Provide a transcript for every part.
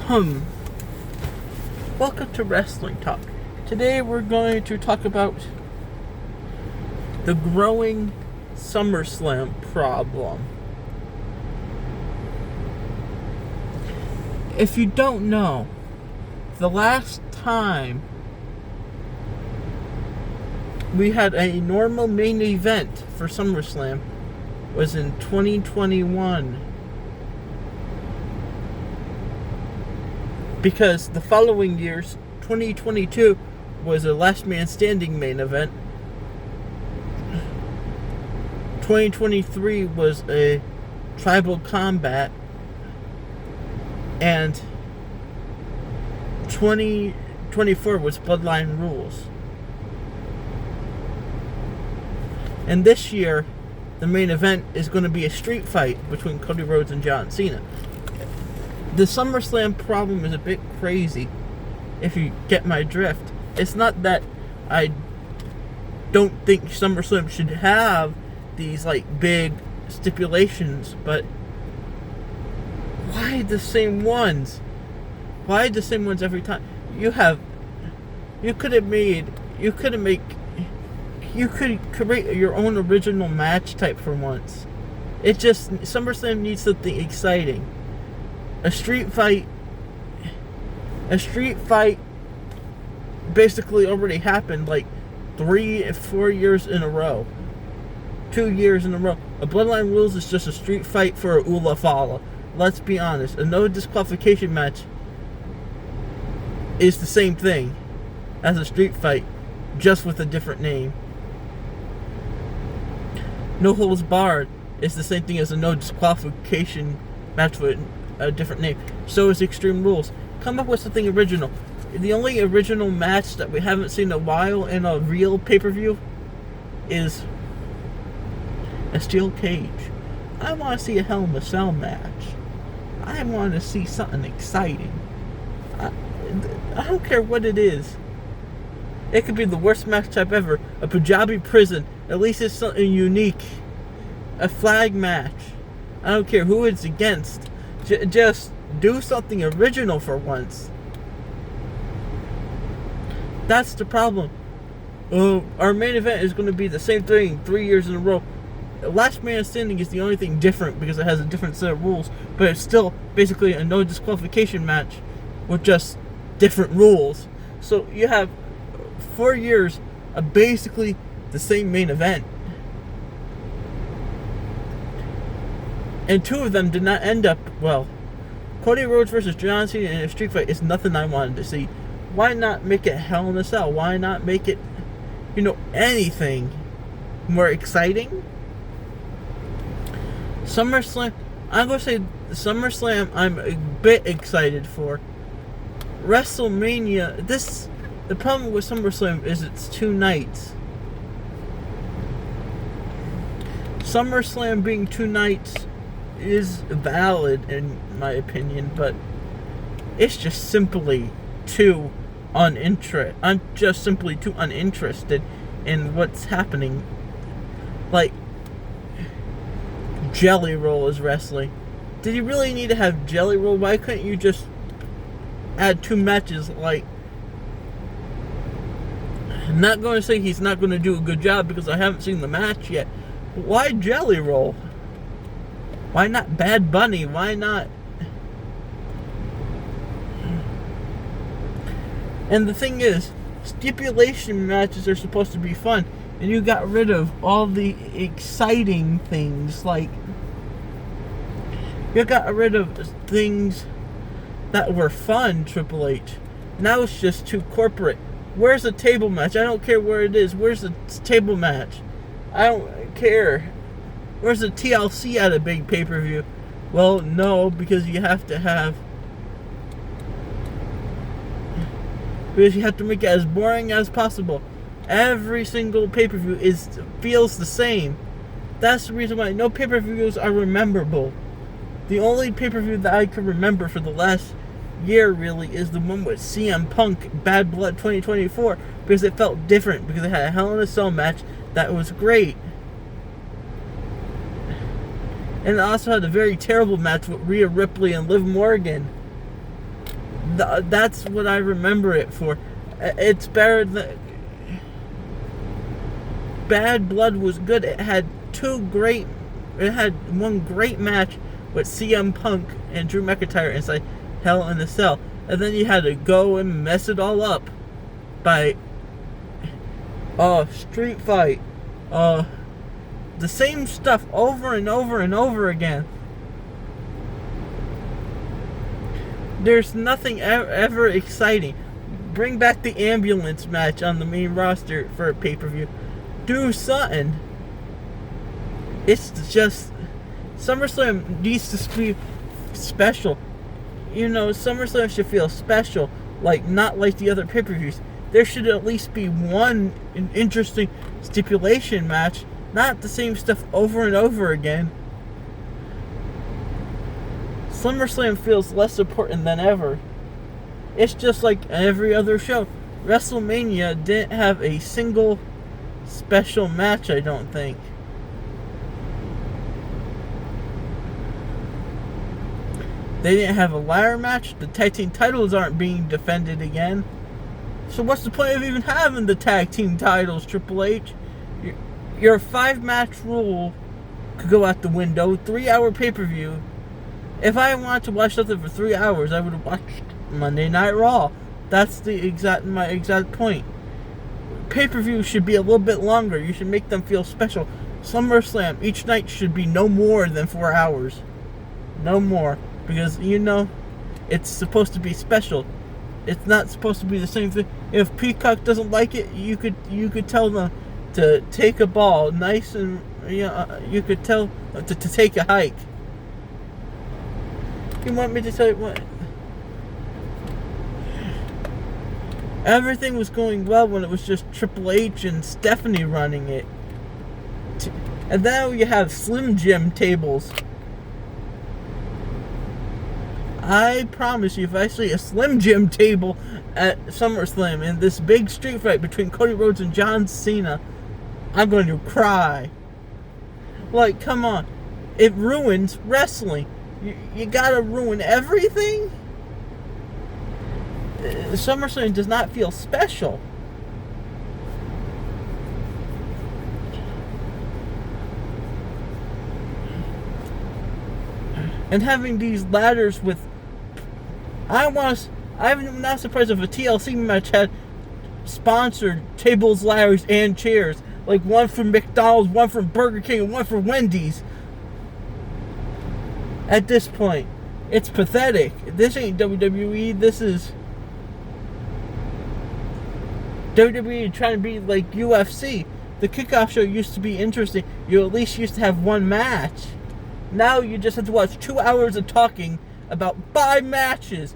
Welcome to Wrestling Talk. Today we're going to talk about the growing SummerSlam problem. If you don't know, the last time we had a normal main event for SummerSlam was in 2021. Because the following years, 2022, was a last man standing main event. 2023 was a tribal combat. And 2024 was Bloodline Rules. And this year, the main event is going to be a street fight between Cody Rhodes and John Cena. The SummerSlam problem is a bit crazy, if you get my drift. It's not that I don't think SummerSlam should have these, big stipulations, but why the same ones? Why the same ones every time? You could create your own original match type for once. SummerSlam needs something exciting. A street fight basically already happened 3-4 years in a row. 2 years in a row. A Bloodline Rules is just a street fight for a Ula Fala. Let's be honest. A no disqualification match is the same thing as a street fight, just with a different name. No Holds Barred is the same thing as a no disqualification match with a different name. So is Extreme Rules. Come up with something original. The only original match that we haven't seen in a while in a real pay-per-view is a steel cage. I want to see a Hell in a Cell match. I want to see something exciting. I don't care what it is. It could be the worst match type ever. A Punjabi prison. At least it's something unique. A flag match. I don't care who it's against. Just do something original for once. That's the problem. Our main event is going to be the same thing 3 years in a row. Last Man Standing is the only thing different because it has a different set of rules, but it's still basically a no disqualification match with just different rules. So you have 4 years of basically the same main event. And 2 of them did not end up well. Cody Rhodes versus John Cena in a street fight is nothing I wanted to see. Why not make it Hell in a Cell? Why not make it, anything more exciting? SummerSlam, I'm going to say SummerSlam I'm a bit excited for. WrestleMania, the problem with SummerSlam is it's 2 nights. SummerSlam being 2 nights is valid in my opinion, but it's just simply too uninterested. I'm just simply too uninterested in what's happening. Jelly Roll is wrestling. Did you really need to have Jelly Roll? Why couldn't you just add 2 matches? I'm not going to say he's not going to do a good job because I haven't seen the match yet. Why Jelly Roll? Why not Bad Bunny? Why not? And the thing is, stipulation matches are supposed to be fun, and you got rid of all the exciting things. You got rid of things that were fun, Triple H. Now it's just too corporate. Where's the table match? I don't care where it is. Where's the table match? I don't care. Where's the TLC at a big pay-per-view? Well, no, because you have to make it as boring as possible. Every single pay-per-view feels the same. That's the reason why no pay-per-views are memorable. The only pay-per-view that I can remember for the last year really is the one with CM Punk Bad Blood 2024, because it felt different, because it had a Hell in a Cell match that was great. And it also had a very terrible match with Rhea Ripley and Liv Morgan. That's what I remember it for. It's better than... Bad Blood was good. It had one great match with CM Punk and Drew McIntyre inside Hell in a Cell. And then you had to go and mess it all up by street fight. The same stuff over and over and over again. There's nothing ever exciting. Bring back the ambulance match on the main roster for a pay-per-view. Do something. It's just... SummerSlam needs to be special. SummerSlam should feel special. Not like the other pay-per-views. There should at least be one interesting stipulation match. Not the same stuff over and over again. SummerSlam feels less important than ever. It's just like every other show. WrestleMania didn't have a single special match, I don't think. They didn't have a ladder match. The tag team titles aren't being defended again. So what's the point of even having the tag team titles, Triple H? Your 5-match rule could go out the window. 3-hour pay-per-view. If I wanted to watch something for 3 hours, I would have watched Monday Night Raw. That's my exact point. Pay-per-view should be a little bit longer. You should make them feel special. SummerSlam, each night should be no more than 4 hours. No more. Because, it's supposed to be special. It's not supposed to be the same thing. If Peacock doesn't like it, you could tell them to take a ball, nice and, you could tell to take a hike. You want me to tell you what? Everything was going well when it was just Triple H and Stephanie running it. And now you have Slim Jim tables. I promise you, if I see a Slim Jim table at SummerSlam in this big street fight between Cody Rhodes and John Cena, I'm going to cry. Come on. It ruins wrestling. You gotta ruin everything? SummerSlam does not feel special. And having these ladders with... I'm not surprised if a TLC match had sponsored tables, ladders, and chairs. One from McDonald's, one from Burger King, and one from Wendy's. At this point, it's pathetic. This ain't WWE. This is WWE trying to be like UFC. The kickoff show used to be interesting. You at least used to have one match. Now you just have to watch 2 hours of talking about 5 matches.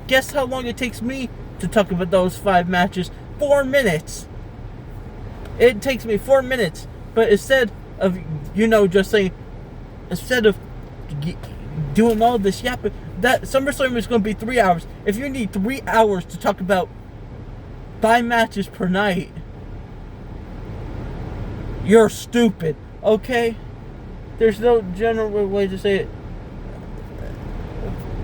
Guess how long it takes me to talk about those 5 matches? 4 minutes. It takes me 4 minutes. But instead of, just saying, instead of doing all this yapping, that SummerSlam is going to be 3 hours. If you need 3 hours to talk about 5 matches per night, you're stupid, okay? There's no general way to say it.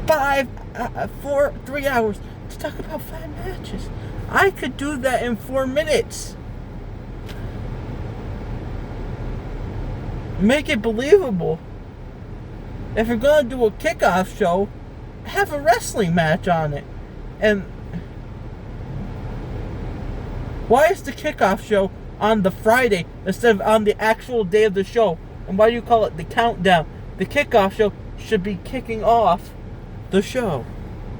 3 hours to talk about 5 matches. I could do that in 4 minutes. Make it believable. If you're going to do a kickoff show, have a wrestling match on it. And why is the kickoff show on the Friday instead of on the actual day of the show? And why do you call it the countdown? The kickoff show should be kicking off the show.